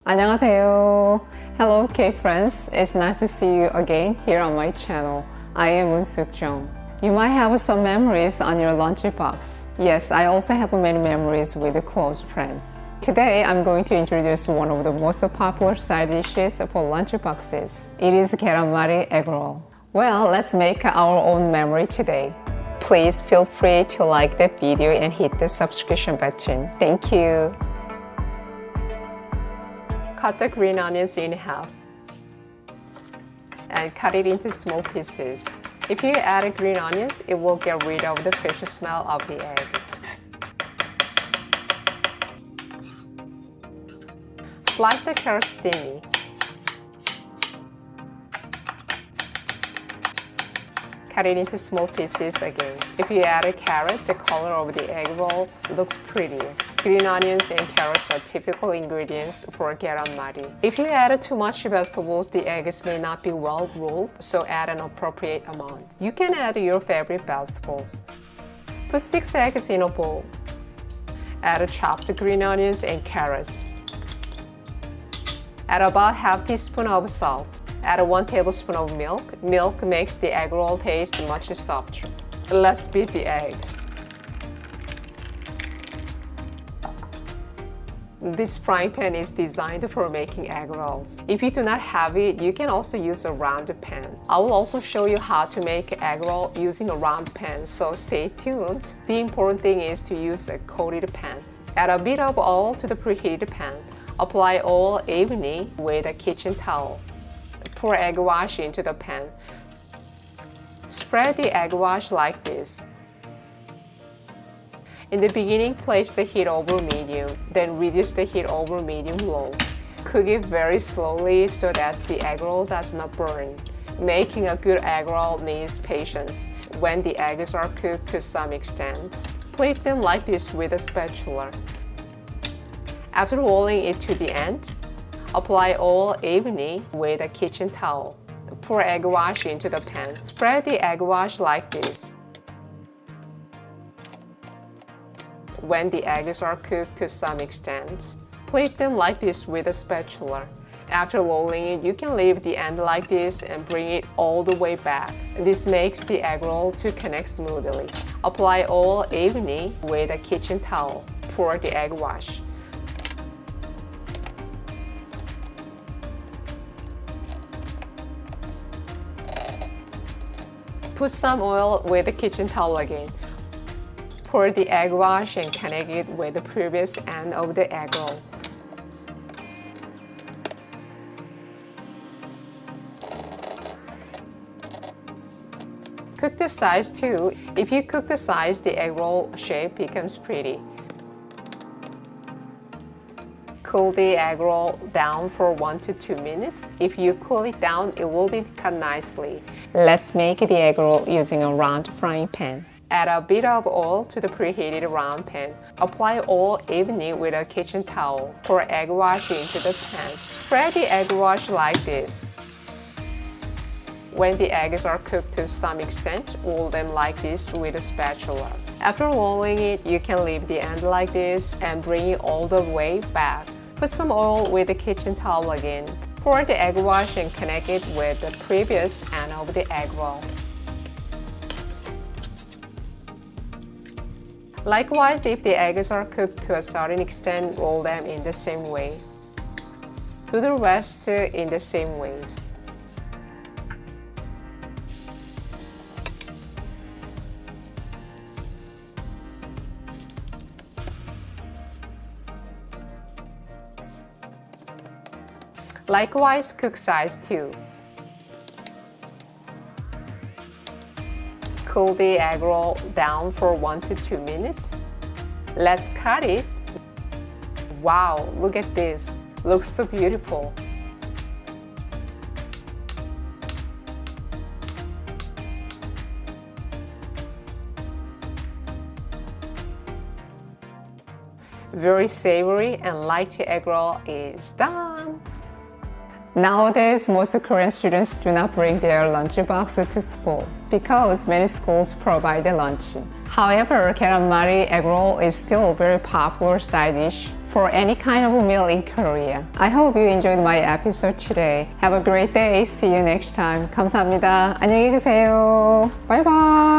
안녕하세요. Hello K-friends. It's nice to see you again here on my channel. I am Chung. You might have some memories on your lunchbox. Yes, I also have many memories with close friends. Today, I'm going to introduce one of the most popular side dishes for lunchboxes. It is 계란말이 egg roll. Well, let's make our own memory today. Please feel free to like the video and hit the subscription button. Thank you. Cut the green onions in half and cut it into small pieces. If you add green onions, it will get rid of the fish smell of the egg. Slice the carrots thinly. Cut it into small pieces again. If you add a carrot, the color of the egg roll looks prettier. Green onions and carrots are typical ingredients for 계란말이. If you add too much vegetables, the eggs may not be well rolled, so add an appropriate amount. You can add your favorite vegetables. Put 6 eggs in a bowl. Add chopped green onions and carrots. Add about half teaspoon of salt. Add 1 tablespoon of milk. Milk makes the egg roll taste much softer. Let's beat the eggs. This frying pan is designed for making egg rolls. If you do not have it, you can also use a round pan. I will also show you how to make egg roll using a round pan, so stay tuned. The important thing is to use a coated pan. Add a bit of oil to the preheated pan. Apply oil evenly with a kitchen towel. Pour egg wash into the pan. Spread the egg wash like this. In the beginning, place the heat over medium, then reduce the heat over medium-low. Cook it very slowly so that the egg roll does not burn. Making a good egg roll needs patience. When the eggs are cooked to some extent, flip them like this with a spatula. After rolling it to the end, apply oil evenly with a kitchen towel. Pour egg wash into the pan. Spread the egg wash like this. When the eggs are cooked to some extent, flip them like this with a spatula. After rolling it, you can leave the end like this and bring it all the way back. This makes the egg roll to connect smoothly. Apply oil evenly with a kitchen towel. Pour the egg wash. Put some oil with the kitchen towel again. Pour the egg wash and connect it with the previous end of the egg roll. Cook the sides too. If you cook the sides, the egg roll shape becomes pretty. Cool the egg roll down for 1 to 2 minutes. If you cool it down, it will be cut nicely. Let's make the egg roll using a round frying pan. Add a bit of oil to the preheated round pan. Apply oil evenly with a kitchen towel. Pour egg wash into the pan. Spread the egg wash like this. When the eggs are cooked to some extent, roll them like this with a spatula. After rolling it, you can leave the end like this and bring it all the way back. Put some oil with the kitchen towel again. Pour the egg wash and connect it with the previous end of the egg roll. Likewise, if the eggs are cooked to a certain extent, roll them in the same way. Do the rest in the same ways. Likewise, cook sides too. Cool the egg roll down for 1 to 2 minutes. Let's cut it. Wow, look at this. Looks so beautiful. Very savory and light egg roll is done. Nowadays, most Korean students do not bring their lunchbox to school because many schools provide a lunch. However, 계란말이 egg roll is still a very popular side dish for any kind of a meal in Korea. I hope you enjoyed my episode today. Have a great day. See you next time. 감사합니다. 안녕히 계세요. Bye bye.